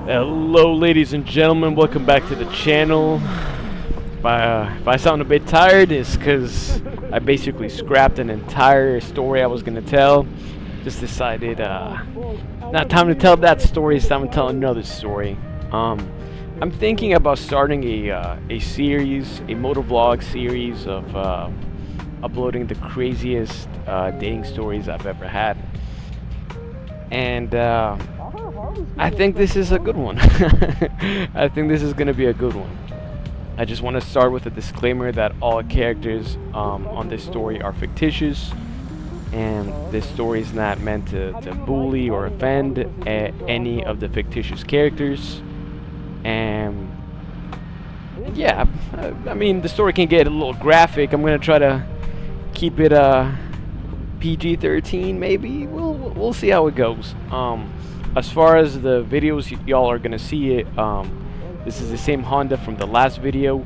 Hello ladies and gentlemen, welcome back to the channel. If I sound a bit tired, it's because I basically scrapped an entire story I was going to tell. Just decided, not time to tell that story, it's time to tell another story. I'm thinking about starting a series, a motovlog series of uploading the craziest dating stories I've ever had. And I think this is a good one. I think this is going to be a good one. I just want to start with a disclaimer that all characters on this story are fictitious, and this story is not meant to bully or offend any of the fictitious characters. And yeah, I mean, the story can get a little graphic. I'm going to try to keep it PG-13 maybe. We'll see how it goes. As far as the videos y'all are gonna see it, this is the same Honda from the last video.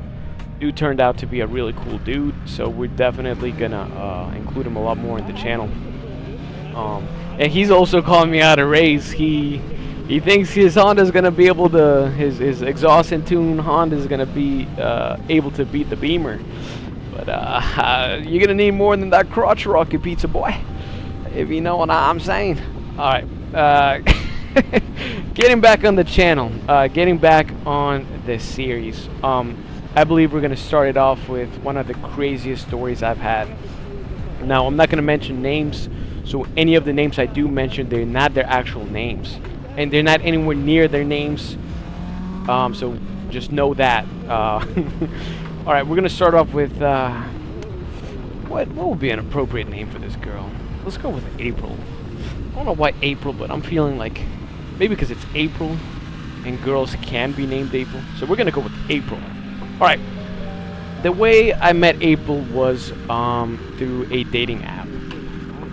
Dude turned out to be a really cool dude, so we're definitely gonna include him a lot more in the channel. And he's also calling me out of race. He thinks his Honda is gonna be able to, his exhaust and tune Honda is gonna be able to beat the Beamer. But you're gonna need more than that crotch rocket, pizza boy, if you know what I'm saying. All right. Getting back on the channel, getting back on this series. I believe we're gonna start it off with one of the craziest stories I've had. Now, I'm not gonna mention names, so any of the names I do mention, they're not their actual names, and they're not anywhere near their names. So just know that. All right, we're gonna start off with what would be an appropriate name for this girl? Let's go with April. I don't know why April, but I'm feeling like maybe because it's April and girls can be named April. So we're gonna go with April. Alright. The way I met April was through a dating app.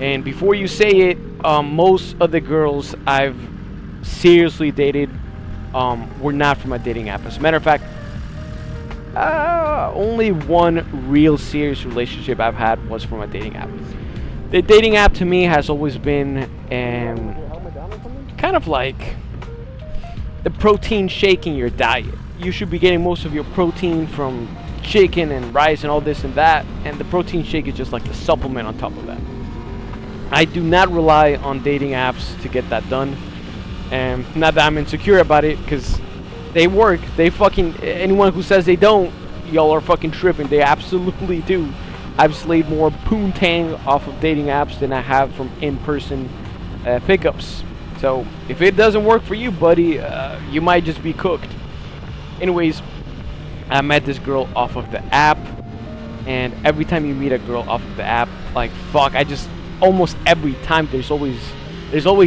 And before you say it, most of the girls I've seriously dated were not from a dating app. As a matter of fact, only one real serious relationship I've had was from a dating app. The dating app to me has always been kind of like the protein shake in your diet. You should be getting most of your protein from chicken and rice and all this and that, and the protein shake is just like the supplement on top of that. I do not rely on dating apps to get that done, and not that I'm insecure about it, because they work. They fucking, anyone who says they don't, y'all are fucking tripping. They absolutely do. I've slayed more poontang off of dating apps than I have from in-person pickups. So if it doesn't work for you, buddy, you might just be cooked. Anyways, I met this girl off of the app, and every time you meet a girl off of the app, like fuck, almost every time there's always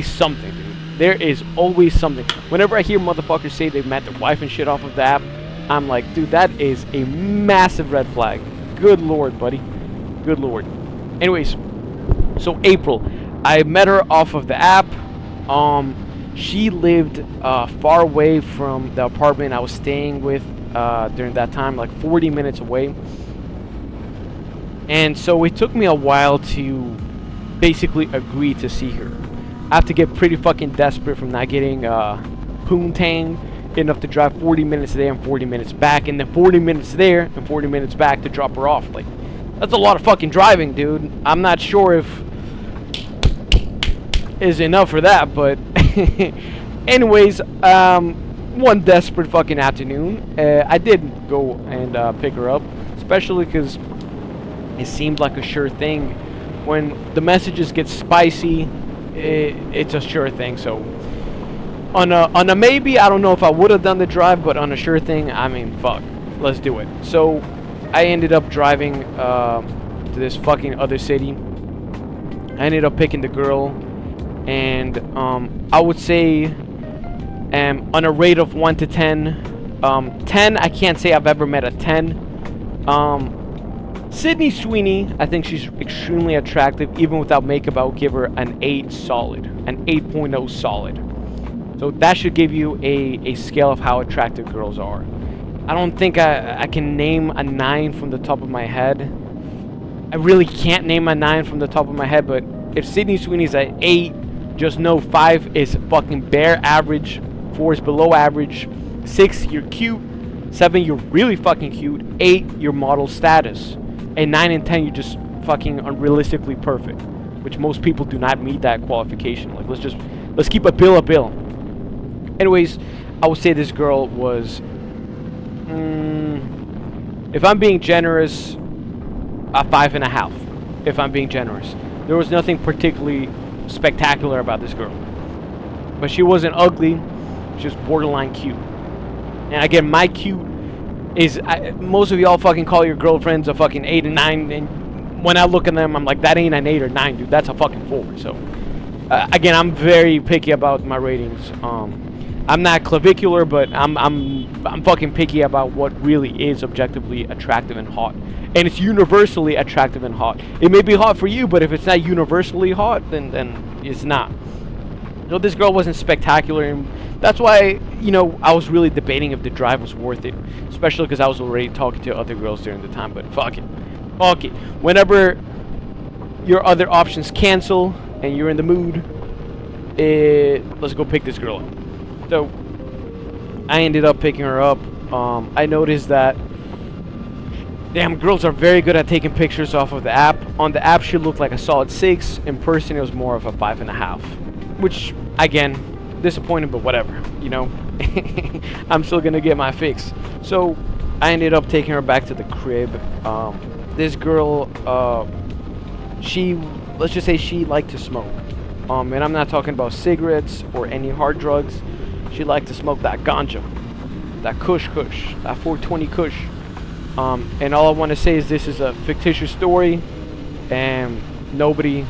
something, dude. There is always something. Whenever I hear motherfuckers say they've met their wife and shit off of the app, I'm like, dude, that is a massive red flag. Good lord, buddy. Good lord. Anyways, so April, I met her off of the app. She lived far away from the apartment I was staying with during that time, like 40 minutes away. And so it took me a while to basically agree to see her. I have to get pretty fucking desperate from not getting poontang enough to drive 40 minutes there and 40 minutes back, and then 40 minutes there and 40 minutes back to drop her off. Like, that's a lot of fucking driving, dude. I'm not sure if is enough for that, but anyways, one desperate fucking afternoon, I did go and pick her up, especially because it seemed like a sure thing. When the messages get spicy, it's a sure thing. So on a maybe, I don't know if I would have done the drive, but on a sure thing, I mean, fuck, let's do it. So I ended up driving to this fucking other city. I ended up picking the girl, and I would say on a rate of 1 to 10, 10, I can't say I've ever met a 10. Sydney Sweeney, I think she's extremely attractive. Even without makeup, I would give her an 8 solid, an 8.0 solid. So that should give you a scale of how attractive girls are. I don't think I can name a 9 from the top of my head. I really can't name a 9 from the top of my head, but if Sydney Sweeney's at 8, just know 5 is fucking bare average. 4 is below average. 6, you're cute. 7, you're really fucking cute. 8, you're model status. And 9 and 10, you're just fucking unrealistically perfect, which most people do not meet that qualification. Like, let's keep a bill. Anyways, I would say this girl was, if I'm being generous, a 5.5. If I'm being generous, there was nothing particularly spectacular about this girl, but she wasn't ugly. She was borderline cute. And again, my cute is, most of y'all fucking call your girlfriends a fucking 8 and 9, and when I look at them, I'm like, that ain't an 8 or 9, dude. That's a fucking 4. So again, I'm very picky about my ratings. I'm not clavicular, but I'm fucking picky about what really is objectively attractive and hot. And it's universally attractive and hot. It may be hot for you, but if it's not universally hot, then it's not. You know, this girl wasn't spectacular, and that's why, you know, I was really debating if the drive was worth it. Especially because I was already talking to other girls during the time, but fuck it. Fuck it. Whenever your other options cancel and you're in the mood, let's go pick this girl up. So I ended up picking her up. I noticed that, damn, girls are very good at taking pictures off of the app. On the app, she looked like a solid 6. In person, it was more of a 5.5. Which, again, disappointing, but whatever, you know. I'm still gonna get my fix. So I ended up taking her back to the crib. This girl, let's just say she liked to smoke. And I'm not talking about cigarettes or any hard drugs. She liked to smoke that ganja, that kush, that 420 kush. And all I want to say is this is a fictitious story, and nobody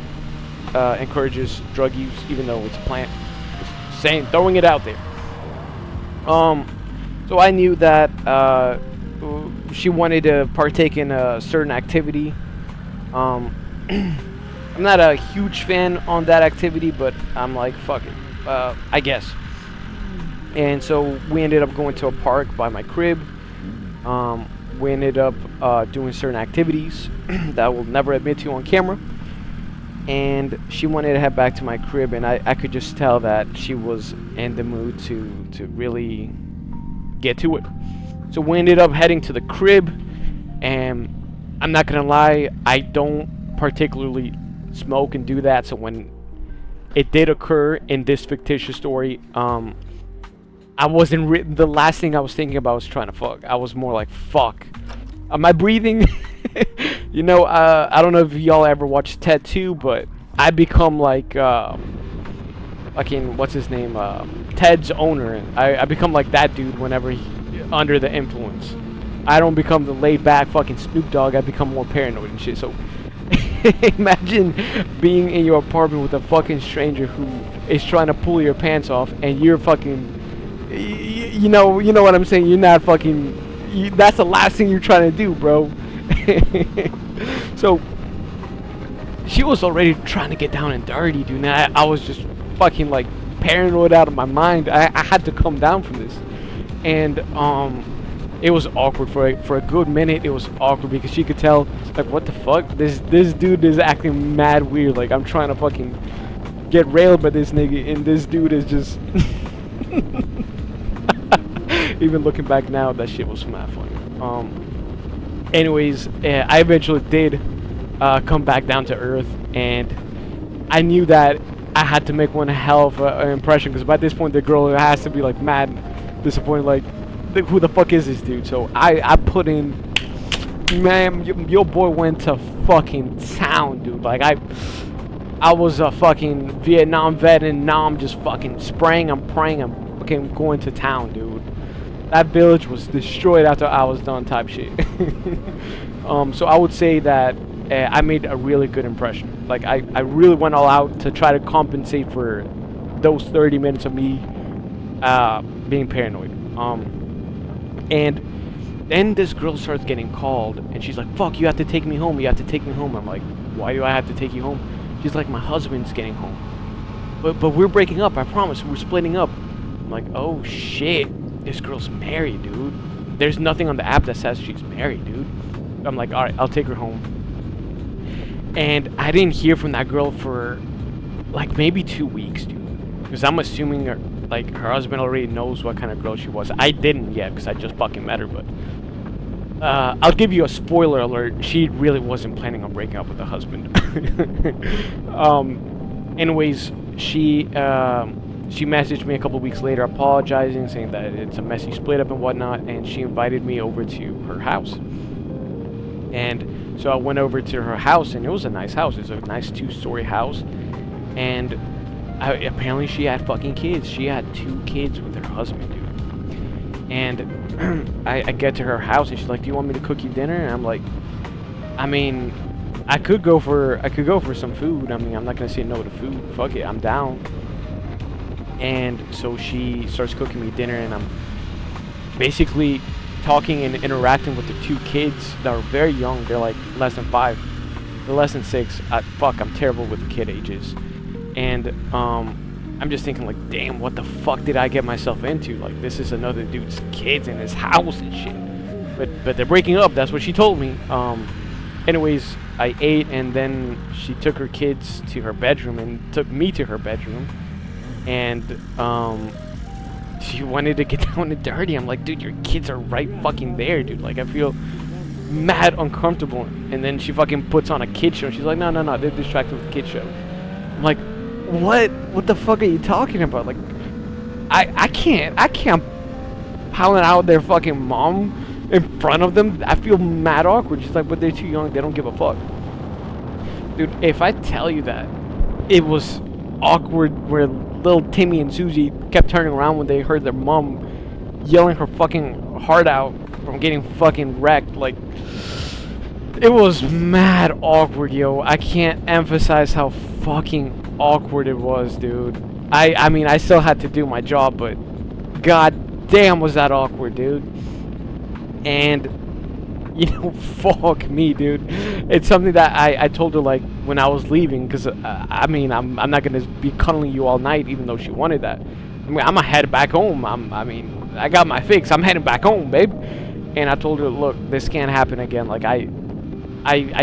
encourages drug use, even though it's a plant. Just saying, throwing it out there. So I knew that she wanted to partake in a certain activity. I'm not a huge fan on that activity, but I'm like, fuck it, I guess. And so we ended up going to a park by my crib. We ended up doing certain activities that I will never admit to on camera. And she wanted to head back to my crib, and I could just tell that she was in the mood to really get to it. So we ended up heading to the crib, and I'm not gonna lie, I don't particularly smoke and do that. So when it did occur in this fictitious story, I wasn't the last thing I was thinking about was trying to fuck. I was more like, fuck, am I breathing? You know, I don't know if y'all ever watched Ted 2, but I become like fucking, what's his name, Ted's owner. I become like that dude whenever under the influence. I don't become the laid back fucking Snoop Dogg. I become more paranoid and shit. So imagine being in your apartment with a fucking stranger who is trying to pull your pants off, and you're fucking, you know what I'm saying. You're not fucking. That's the last thing you're trying to do, bro. So she was already trying to get down and dirty, dude. And I was just fucking like paranoid out of my mind. I had to come down from this, and it was awkward for a good minute. It was awkward because she could tell, like, what the fuck, this dude is acting mad weird. Like, I'm trying to fucking get railed by this nigga, and this dude is just. Even looking back now, that shit was mad funny. Anyways, I eventually did come back down to earth, and I knew that I had to make one hell of an impression, because by this point the girl has to be like mad disappointed, like, who the fuck is this dude? So I put in, man, your boy went to fucking town, dude. Like, I was a fucking Vietnam vet, and now I'm just fucking spraying, I'm praying, I'm fucking going to town, dude. That village was destroyed after I was done, type shit. So I would say that I made a really good impression. Like, I really went all out to try to compensate for those 30 minutes of me being paranoid. And then this girl starts getting called, and she's like, fuck, you have to take me home, you have to take me home. I'm like, why do I have to take you home? She's like, my husband's getting home. But we're breaking up, I promise, we're splitting up. I'm like, oh shit, this girl's married, dude. There's nothing on the app that says she's married, dude. I'm like, alright, I'll take her home. And I didn't hear from that girl for like maybe 2 weeks, dude. Because I'm assuming like her husband already knows what kind of girl she was. I didn't yet because I just fucking met her, but I'll give you a spoiler alert. She really wasn't planning on breaking up with the husband. Anyways, she messaged me a couple weeks later apologizing, saying that it's a messy split up and whatnot, and she invited me over to her house. And so I went over to her house, and it was a nice house. It was a nice 2-story house, and apparently she had fucking kids. She had 2 kids with her husband, dude. And I get to her house, and she's like, "Do you want me to cook you dinner?" And I'm like, I mean, I could go for some food. I mean, I'm not gonna say no to food. Fuck it, I'm down. And so she starts cooking me dinner, and I'm basically talking and interacting with the 2 kids that are very young. They're like less than 5. They're less than 6. Fuck, I'm terrible with the kid ages. And I'm just thinking, like, damn, what the fuck did I get myself into? Like, this is another dude's kids in his house and shit. But they're breaking up. That's what she told me. Anyways, I ate, and then she took her kids to her bedroom and took me to her bedroom. And she wanted to get down and dirty. I'm like, dude, your kids are right fucking there, dude. Like, I feel mad uncomfortable. And then she fucking puts on a kid show. She's like, no, they're distracted with the kid show. I'm like, what the fuck are you talking about? Like, I can't pound out their fucking mom in front of them. I feel mad awkward. She's like, but they're too young, they don't give a fuck. Dude, if I tell you that it was awkward where little Timmy and Susie kept turning around when they heard their mom yelling her fucking heart out from getting fucking wrecked, like, it was mad awkward, yo. I can't emphasize how fucking awkward it was, dude. I mean, I still had to do my job, but god damn was that awkward, dude. And, you know, fuck me, dude. It's something that I told her, like, when I was leaving, because, I mean, I'm not going to be cuddling you all night, even though she wanted that. I mean, I'm going to head back home. I mean, I got my fix. I'm heading back home, babe. And I told her, look, this can't happen again. Like, I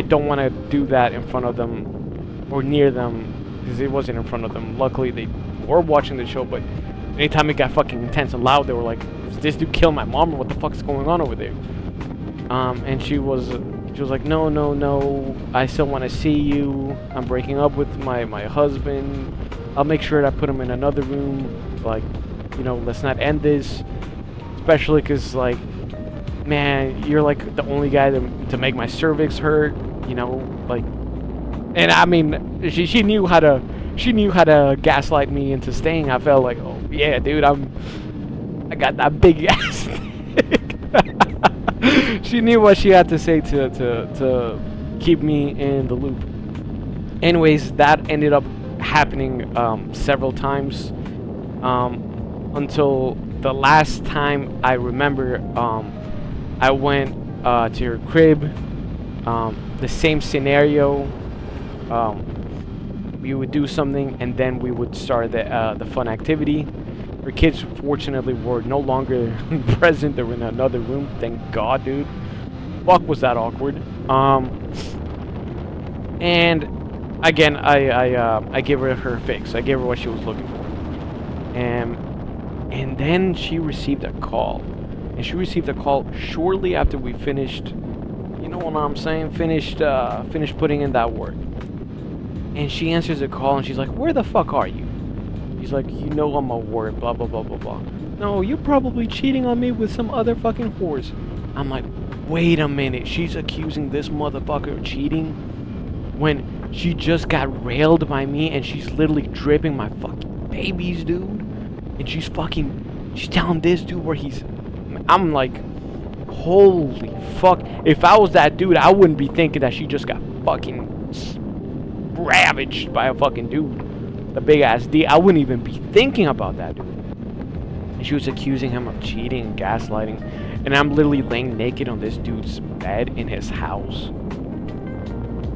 don't want to do that in front of them or near them, because it wasn't in front of them. Luckily, they were watching the show, but anytime it got fucking intense and loud, they were like, "Is this dude killing my mom, or what the fuck is going on over there?" And she was like, no, I still want to see you. I'm breaking up with my husband. I'll make sure that I put him in another room. Like, you know, let's not end this, especially because, like, man, you're like the only guy to make my cervix hurt, you know, like. And I mean, she knew how to gaslight me into staying. I felt like, oh yeah, dude, I got that big ass. She knew what she had to say to keep me in the loop. Anyways, that ended up happening several times until the last time I remember. I went to her crib. The same scenario. We would do something, and then we would start the fun activity. Her kids, fortunately, were no longer present. They were in another room. Thank God, dude. Fuck, was that awkward. And again, I gave her fix. I gave her what she was looking for. And then she received a call. And she received a call shortly after we finished. You know what I'm saying? Finished putting in that work. And she answers the call, and she's like, "Where the fuck are you?" He's like, "You know I'm at work, blah, blah, blah, blah, blah." "No, you're probably cheating on me with some other fucking whores." I'm like, wait a minute. She's accusing this motherfucker of cheating when she just got railed by me, and she's literally dripping my fucking babies, dude. And she's telling this dude where he's... I'm like, holy fuck. If I was that dude, I wouldn't be thinking that she just got fucking ravaged by a fucking dude. A big ass D. I wouldn't even be thinking about that dude. And she was accusing him of cheating and gaslighting. And I'm literally laying naked on this dude's bed in his house.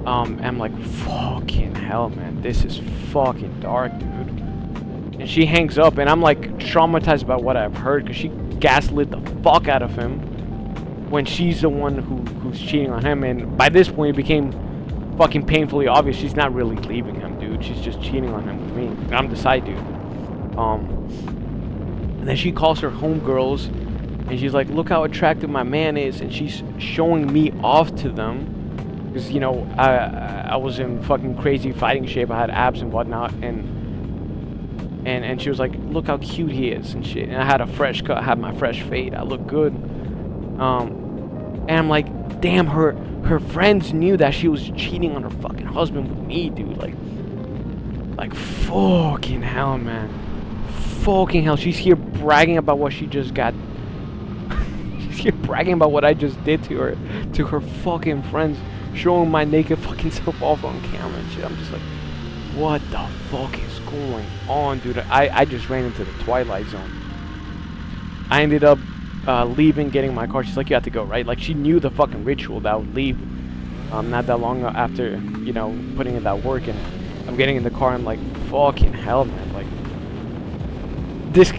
I'm like, fucking hell, man. This is fucking dark, dude. And she hangs up, and I'm like traumatized by what I've heard, because she gaslit the fuck out of him when she's the one who's cheating on him. And by this point, it became fucking painfully obvious she's not really leaving him, dude. She's just cheating on him with me, and I'm the side dude. then she calls her homegirls, and she's like, look how attractive my man is, and she's showing me off to them. Because, you know, I was in fucking crazy fighting shape. I had abs and whatnot, and she was like, look how cute he is and shit. And I had a fresh cut, I had my fresh fade, I look good. And I'm like, damn, her friends knew that she was cheating on her fucking husband with me, dude. Like fucking hell, man. Fucking hell. She's here bragging about what she just got. She's here bragging about what I just did to her fucking friends, showing my naked fucking self off on camera and shit. I'm just like, what the fuck is going on, dude? I just ran into the Twilight Zone. I ended up leaving, getting my car. She's like, you have to go, right? Like, she knew the fucking ritual that I would leave not that long after, you know, putting in that work. And I'm getting in the car. I'm like, fucking hell, man. Like, this,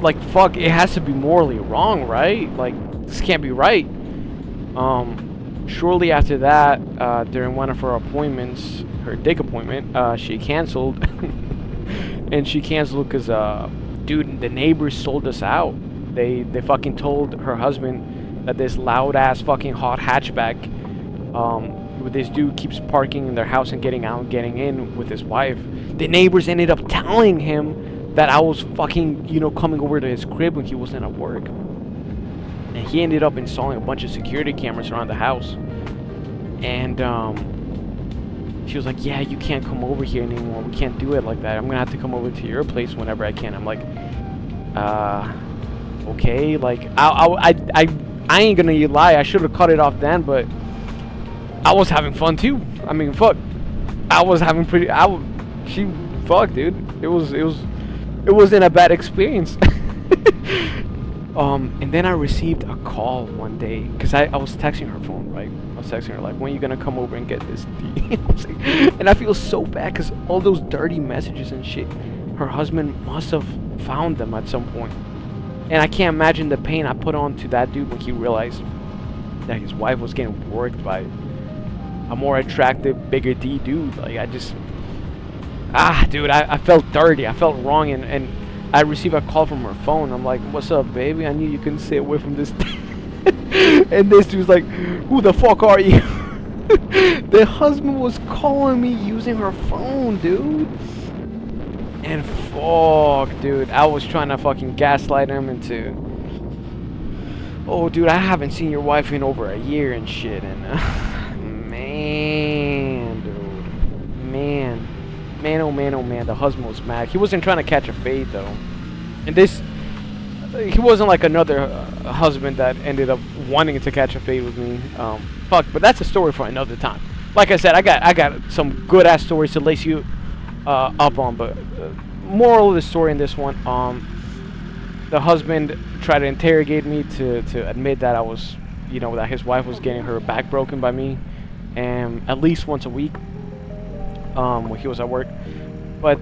like, fuck, it has to be morally wrong, right? Like, this can't be right. Shortly after that, during one of her appointments, her dick appointment, she canceled. And she canceled because, dude, the neighbors sold us out. They fucking told her husband that this loud ass fucking hot hatchback, with this dude keeps parking in their house and getting out and getting in with his wife. The neighbors ended up telling him that I was fucking, you know, coming over to his crib when he wasn't at work. And he ended up installing a bunch of security cameras around the house. And she was like, yeah, you can't come over here anymore. We can't do it like that. I'm gonna have to come over to your place whenever I can. I'm like, okay. Like, I ain't gonna lie. I should have cut it off then, but I was having fun too. I mean, fuck. I was having fuck, dude. It wasn't a bad experience. And then I received a call one day, because I was texting her phone, right? I was texting her like, when are you gonna come over and get this D? And I feel so bad, because all those dirty messages and shit, her husband must have found them at some point. And I can't imagine the pain I put on to that dude when he realized that his wife was getting worked by a more attractive, bigger D dude. Like, I just, dude, I felt dirty. I felt wrong, and I received a call from her phone. I'm like, what's up, baby? I knew you couldn't stay away from this. And this dude's like, who the fuck are you? The husband was calling me using her phone, dude. And fuck, dude, I was trying to fucking gaslight him into, oh, dude, I haven't seen your wife in over a year and shit. And man, dude, man, oh man, oh man, the husband was mad. He wasn't trying to catch a fade though. And this, he wasn't like another husband that ended up wanting to catch a fade with me. Fuck, but that's a story for another time. Like I said, I got some good ass stories to lace you up on, but moral of the story in this one, the husband tried to interrogate me to admit that I was, you know, that his wife was getting her back broken by me, and at least once a week, when he was at work. But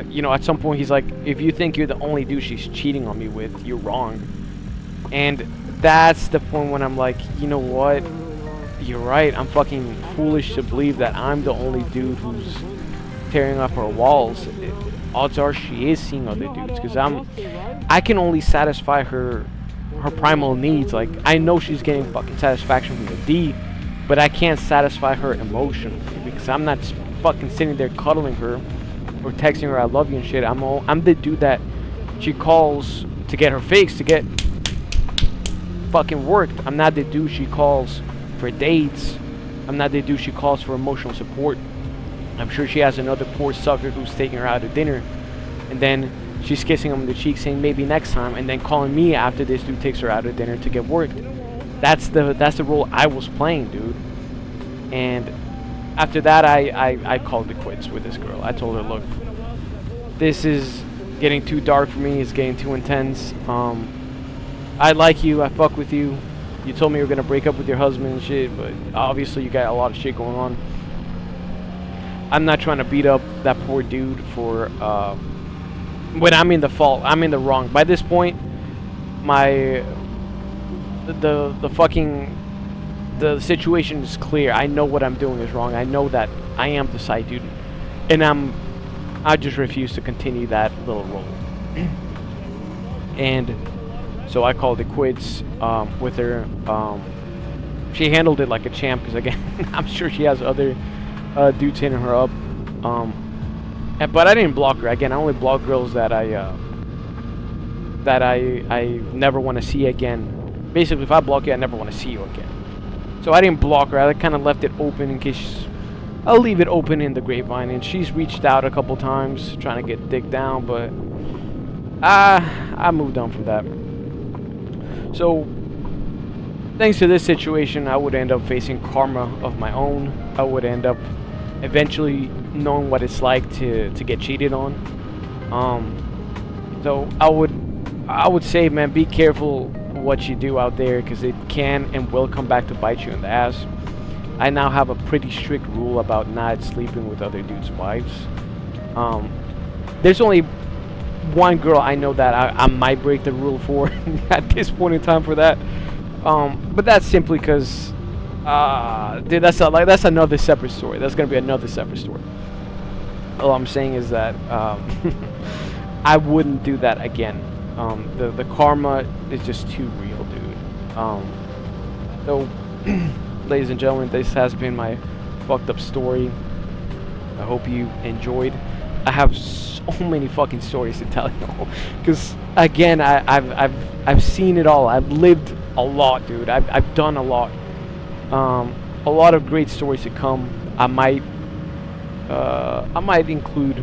you know, at some point he's like, if you think you're the only dude she's cheating on me with, you're wrong. And that's the point when I'm like, you know what, you're right. I'm fucking foolish to believe that I'm the only dude who's tearing up her walls. Odds are she is seeing other dudes, because I can only satisfy her primal needs. Like, I know she's getting fucking satisfaction from the D, but I can't satisfy her emotionally, because I'm not fucking sitting there cuddling her or texting her I love you and shit. I'm the dude that she calls to get her fix, to get fucking worked. I'm not the dude she calls for dates. I'm not the dude she calls for emotional support. I'm sure she has another poor sucker who's taking her out to dinner, and then she's kissing him on the cheek saying maybe next time, and then calling me after this dude takes her out to dinner to get worked. That's the role I was playing, dude. And after that, I called it quits with this girl. I told her, look, this is getting too dark for me. It's getting too intense. I like you. I fuck with you. You told me you were gonna break up with your husband and shit, but obviously you got a lot of shit going on. I'm not trying to beat up that poor dude for when I'm in the fault. I'm in the wrong. By this point, the situation is clear. I know what I'm doing is wrong. I know that I am the side dude, and I'm I just refuse to continue that little role. And so I called it quits with her. She handled it like a champ because, again, I'm sure she has other dudes hitting her up. But I didn't block her. Again, I only block girls that I never want to see again. Basically, if I block you, I never want to see you again. So I didn't block her. I kind of left it open in case. I'll leave it open in the grapevine. And she's reached out a couple times trying to get dick down, but I moved on from that. So thanks to this situation, I would end up facing karma of my own. I would end up eventually knowing what it's like to get cheated on. So I would say, man, be careful what you do out there, because it can and will come back to bite you in the ass. I now have a pretty strict rule about not sleeping with other dudes' wives. There's only one girl I know that I might break the rule for at this point in time for that. But that's simply because, dude, that's another separate story. That's gonna be another separate story. All I'm saying is that I wouldn't do that again. The karma is just too real, dude. So, ladies and gentlemen, this has been my fucked up story. I hope you enjoyed. I have so many fucking stories to tell you, because again, I've seen it all. I've lived a lot, dude. I've done a lot. A lot of great stories to come. I might include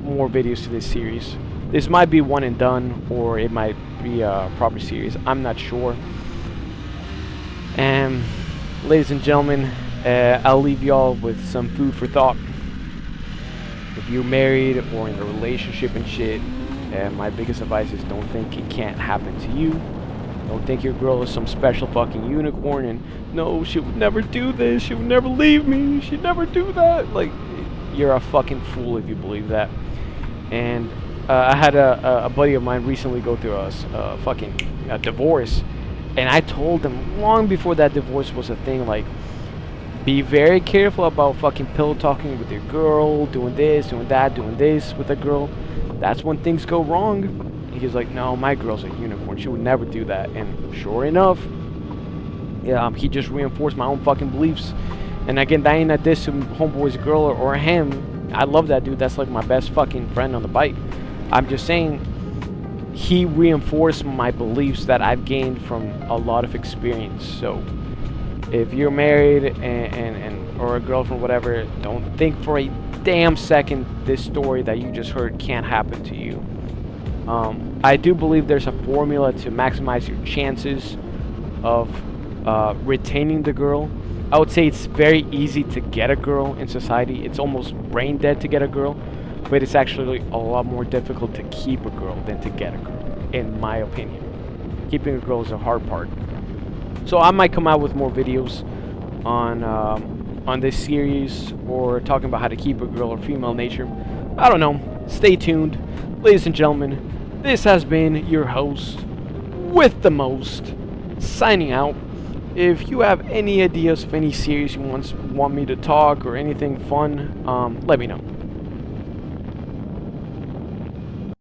more videos to this series. This might be one and done, or it might be a proper series. I'm not sure. And ladies and gentlemen, I'll leave y'all with some food for thought. If you're married or in a relationship and shit, my biggest advice is don't think it can't happen to you. Don't think your girl is some special fucking unicorn and no, she would never do this, she would never leave me, she'd never do that. Like, you're a fucking fool if you believe that. And I had a buddy of mine recently go through a fucking divorce, and I told him long before that divorce was a thing, like, be very careful about fucking pillow talking with your girl, doing this, doing that, doing this with a girl. That's when things go wrong. He's like, no, my girl's a unicorn, she would never do that. And sure enough, yeah, he just reinforced my own fucking beliefs. And again, that ain't a diss to homeboy's girl or him. I love that dude. That's like my best fucking friend on the bike. I'm just saying, he reinforced my beliefs that I've gained from a lot of experience. So if you're married and or a girlfriend, whatever, don't think for a damn second this story that you just heard can't happen to you. I do believe there's a formula to maximize your chances of retaining the girl. I would say it's very easy to get a girl in society. It's almost brain dead to get a girl, but it's actually a lot more difficult to keep a girl than to get a girl, in my opinion. Keeping a girl is the hard part. So I might come out with more videos on this series, or talking about how to keep a girl or female nature. I don't know. Stay tuned. Ladies and gentlemen, this has been your host with the most, signing out. If you have any ideas of any series you want me to talk or anything fun, let me know.